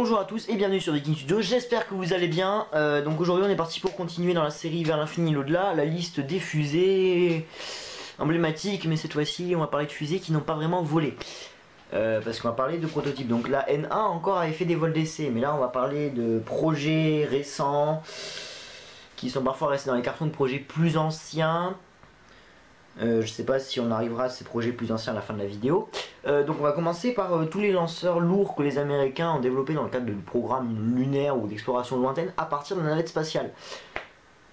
Bonjour à tous et bienvenue sur Viking Studio, j'espère que vous allez bien. Donc aujourd'hui on est parti pour continuer dans la série Vers l'infini et l'au-delà, la liste des fusées emblématiques, mais cette fois-ci on va parler de fusées qui n'ont pas vraiment volé. Parce qu'on va parler de prototypes. Donc la N1 encore avait fait des vols d'essai, mais là on va parler de projets récents qui sont parfois restés dans les cartons de projets plus anciens. Je sais pas si on arrivera à ces projets plus anciens à la fin de la vidéo. Donc on va commencer par tous les lanceurs lourds que les Américains ont développés dans le cadre du programme lunaire ou d'exploration lointaine à partir de navettes spatiales.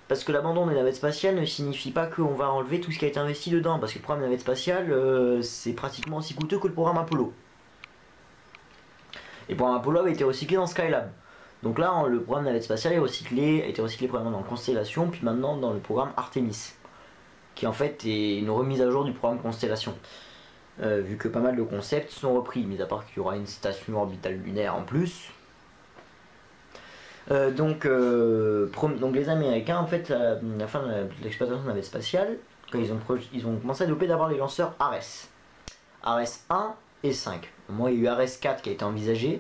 Parce que l'abandon des navettes spatiales ne signifie pas qu'on va enlever tout ce qui a été investi dedans. Parce que le programme navette spatiale, c'est pratiquement aussi coûteux que le programme Apollo. Et le programme Apollo avait été recyclé dans Skylab. Donc là, le programme navette spatiale a été recyclé premièrement dans Constellation, puis maintenant dans le programme Artemis, qui en fait est une remise à jour du programme Constellation. Vu que pas mal de concepts sont repris, mis à part qu'il y aura une station orbitale lunaire en plus. Donc les Américains, en fait, à la fin de l'exploitation de la navette spatiale, quand ils ont commencé à développer d'abord les lanceurs Ares. Ares 1 et 5. Moi, il y a eu Ares 4 qui a été envisagé.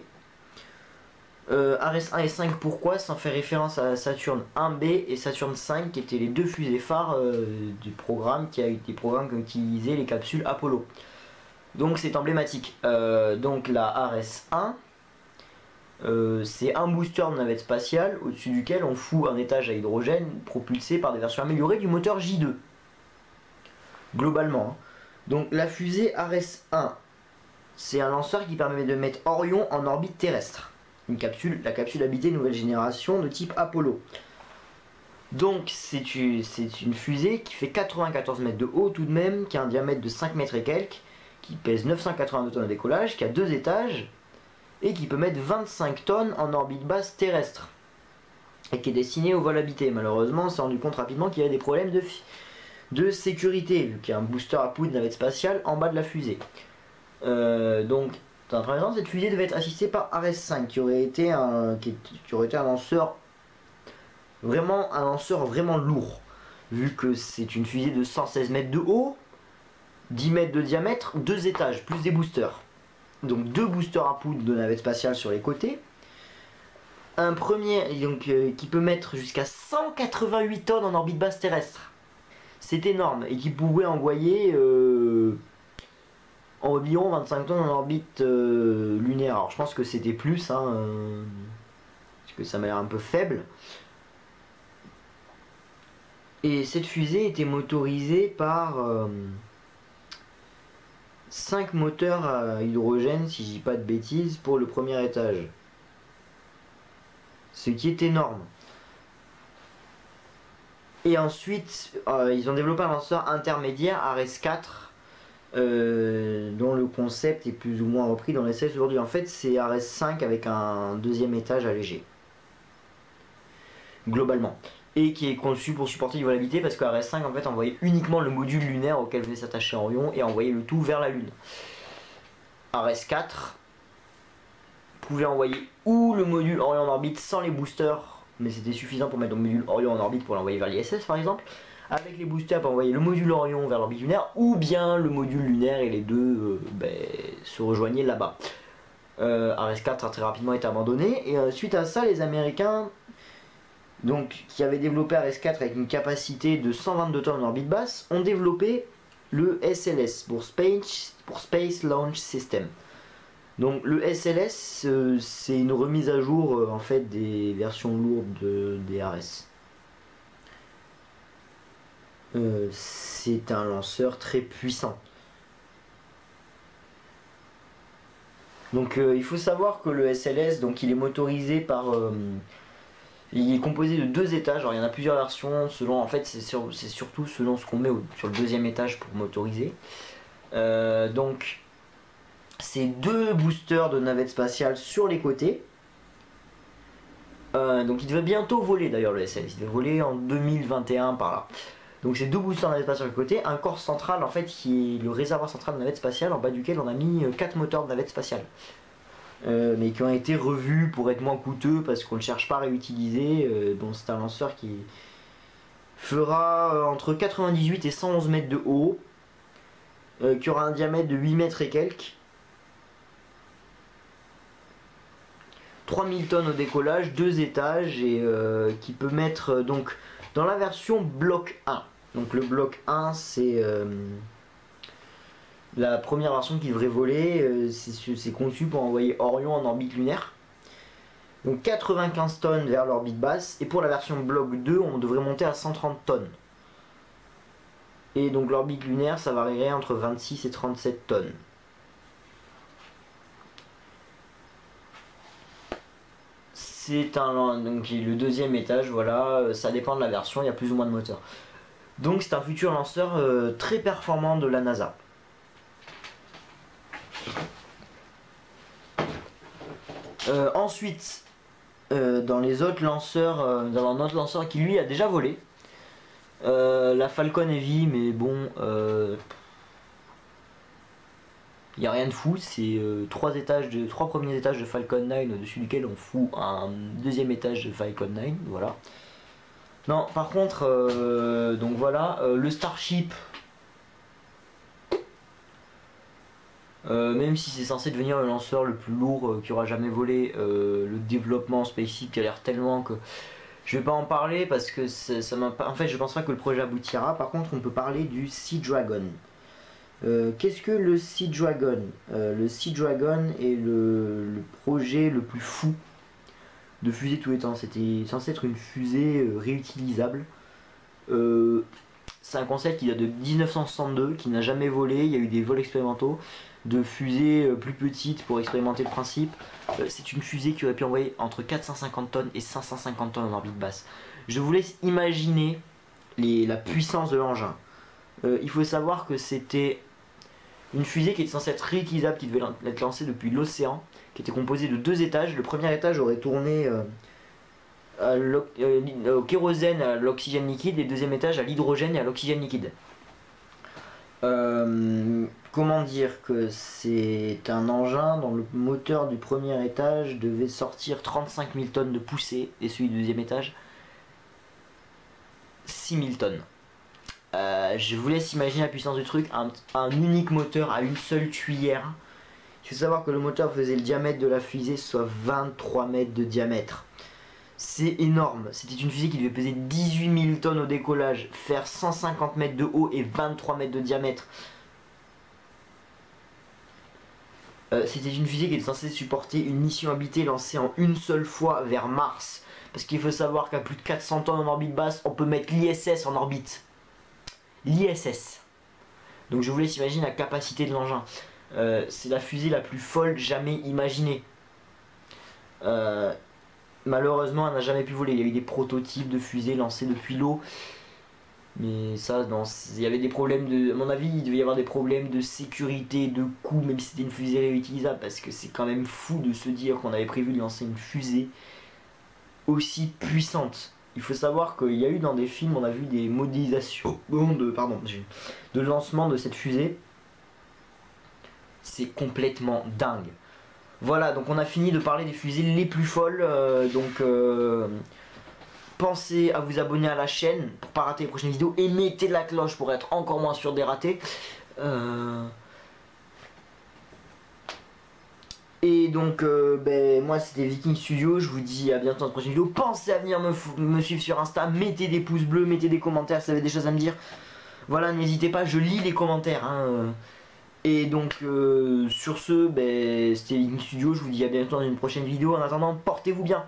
Ares 1 et 5, pourquoi? Sans faire référence à Saturne 1B et Saturne 5 qui étaient les deux fusées phares du programme, qui a eu des programmes qui utilisaient les capsules Apollo. Donc c'est emblématique. Donc la Ares 1, c'est un booster de navette spatiale au-dessus duquel on fout un étage à hydrogène propulsé par des versions améliorées du moteur J2. Globalement. Donc la fusée Ares 1, c'est un lanceur qui permet de mettre Orion en orbite terrestre. La capsule habitée nouvelle génération de type Apollo. Donc c'est une fusée qui fait 94 mètres de haut tout de même, qui a un diamètre de 5 mètres et quelques, qui pèse 982 tonnes à décollage, qui a 2 étages, et qui peut mettre 25 tonnes en orbite basse terrestre. Et qui est destinée au vol habité. Malheureusement, on s'est rendu compte rapidement qu'il y avait des problèmes de sécurité, vu qu'il y a un booster à poudre navette spatiale en bas de la fusée. Donc dans un premier temps, cette fusée devait être assistée par Ares 5, qui aurait été un lanceur vraiment lourd, vu que c'est une fusée de 116 mètres de haut, 10 mètres de diamètre, 2 étages, plus des boosters. Donc 2 boosters à poudre de navette spatiale sur les côtés. Un premier qui peut mettre jusqu'à 188 tonnes en orbite basse terrestre. C'est énorme, et qui pouvait envoyer environ 25 tonnes en orbite lunaire. Alors je pense que c'était plus, parce que ça m'a l'air un peu faible. Et cette fusée était motorisée par 5 moteurs à hydrogène, si je dis pas de bêtises, pour le premier étage. Ce qui est énorme. Et ensuite, ils ont développé un lanceur intermédiaire, Ares 4, dont le concept est plus ou moins repris dans l'essai aujourd'hui. En fait, c'est Ares 5 avec un deuxième étage allégé, globalement, et qui est conçu pour supporter du vol habité, parce que Ares 5 en fait envoyait uniquement le module lunaire auquel venait s'attacher Orion et envoyait le tout vers la Lune. Ares 4 pouvait envoyer ou le module Orion en orbite sans les boosters, mais c'était suffisant pour mettre le module Orion en orbite pour l'envoyer vers l'ISS par exemple. Avec les boosters pour envoyer le module Orion vers l'orbite lunaire, ou bien le module lunaire, et les deux se rejoignaient là-bas. Ares 4 a très rapidement été abandonné, et suite à ça, les Américains, donc, qui avaient développé Ares 4 avec une capacité de 122 tonnes en orbite basse, ont développé le SLS pour Space Launch System. Donc le SLS, c'est une remise à jour en fait des versions lourdes des Ares. C'est un lanceur très puissant. Donc il faut savoir que le SLS, donc il est motorisé par il est composé de 2 étages. Alors il y en a plusieurs versions selon, en fait c'est surtout selon ce qu'on met sur le deuxième étage pour motoriser. Donc c'est 2 boosters de navette spatiale sur les côtés. Donc il devait bientôt voler d'ailleurs le SLS, il devait voler en 2021 par là. Donc c'est 2 boosters de navette spatiale sur le côté, un corps central en fait qui est le réservoir central de navette spatiale, en bas duquel on a mis 4 moteurs de navette spatiale. Mais qui ont été revus pour être moins coûteux parce qu'on ne cherche pas à réutiliser. Bon, c'est un lanceur qui fera entre 98 et 111 mètres de haut, qui aura un diamètre de 8 mètres et quelques, 3000 tonnes au décollage, 2 étages et qui peut mettre donc dans la version bloc 1. Donc le bloc 1 c'est la première version qui devrait voler, c'est conçu pour envoyer Orion en orbite lunaire. Donc 95 tonnes vers l'orbite basse et pour la version bloc 2 on devrait monter à 130 tonnes. Et donc l'orbite lunaire ça varierait entre 26 et 37 tonnes. C'est donc le deuxième étage, voilà, ça dépend de la version, il y a plus ou moins de moteurs. Donc c'est un futur lanceur très performant de la NASA. Ensuite, dans les autres lanceurs, dans un autre lanceur qui lui a déjà volé, la Falcon Heavy, mais bon, il n'y a rien de fou, c'est trois premiers étages de Falcon 9 au-dessus duquel on fout un deuxième étage de Falcon 9, voilà. Non, par contre, donc voilà, le Starship, même si c'est censé devenir le lanceur le plus lourd qui aura jamais volé, le développement SpaceX a l'air tellement que je vais pas en parler parce que ça m'a pas. En fait, je pense pas que le projet aboutira. Par contre, on peut parler du Sea Dragon. Qu'est-ce que le Sea Dragon? Le Sea Dragon est le projet le plus fou de fusée tous les temps. C'était censé être une fusée réutilisable. C'est un concept qui date de 1962, qui n'a jamais volé. Il y a eu des vols expérimentaux de fusées plus petites pour expérimenter le principe. C'est une fusée qui aurait pu envoyer entre 450 tonnes et 550 tonnes en orbite basse. Je vous laisse imaginer la puissance de l'engin. Il faut savoir que c'était une fusée qui était censée être réutilisable, qui devait être lancée depuis l'océan, qui était composée de 2 étages. Le premier étage aurait tourné au kérosène, à l'oxygène liquide, et le deuxième étage à l'hydrogène et à l'oxygène liquide. Comment dire que c'est un engin dont le moteur du premier étage devait sortir 35 000 tonnes de poussée et celui du deuxième étage 6 000 tonnes. Je vous laisse imaginer la puissance du truc, un unique moteur à une seule tuyère. Il faut savoir que le moteur faisait le diamètre de la fusée, soit 23 mètres de diamètre. C'est énorme, c'était une fusée qui devait peser 18 000 tonnes au décollage, faire 150 mètres de haut et 23 mètres de diamètre. C'était une fusée qui était censée supporter une mission habitée lancée en une seule fois vers Mars. Parce qu'il faut savoir qu'à plus de 400 tonnes en orbite basse, on peut mettre l'ISS en orbite. L'ISS. Donc je vous laisse imaginer la capacité de l'engin. C'est la fusée la plus folle jamais imaginée. Malheureusement, elle n'a jamais pu voler. Il y a eu des prototypes de fusées lancées depuis l'eau. Mais ça, il y avait des problèmes de... À mon avis, il devait y avoir des problèmes de sécurité, de coût, même si c'était une fusée réutilisable. Parce que c'est quand même fou de se dire qu'on avait prévu de lancer une fusée aussi puissante. Il faut savoir qu'il y a eu dans des films, on a vu des modélisations de lancement de cette fusée. C'est complètement dingue. Voilà, donc on a fini de parler des fusées les plus folles. Pensez à vous abonner à la chaîne pour pas rater les prochaines vidéos et mettez la cloche pour être encore moins sûr des ratés. Et donc moi c'était Viking Studio, je vous dis à bientôt dans une prochaine vidéo. Pensez à venir me suivre sur Insta, mettez des pouces bleus, mettez des commentaires si vous avez des choses à me dire. Voilà, n'hésitez pas, je lis les commentaires. Et donc sur ce, c'était Viking Studio, je vous dis à bientôt dans une prochaine vidéo. En attendant, portez-vous bien.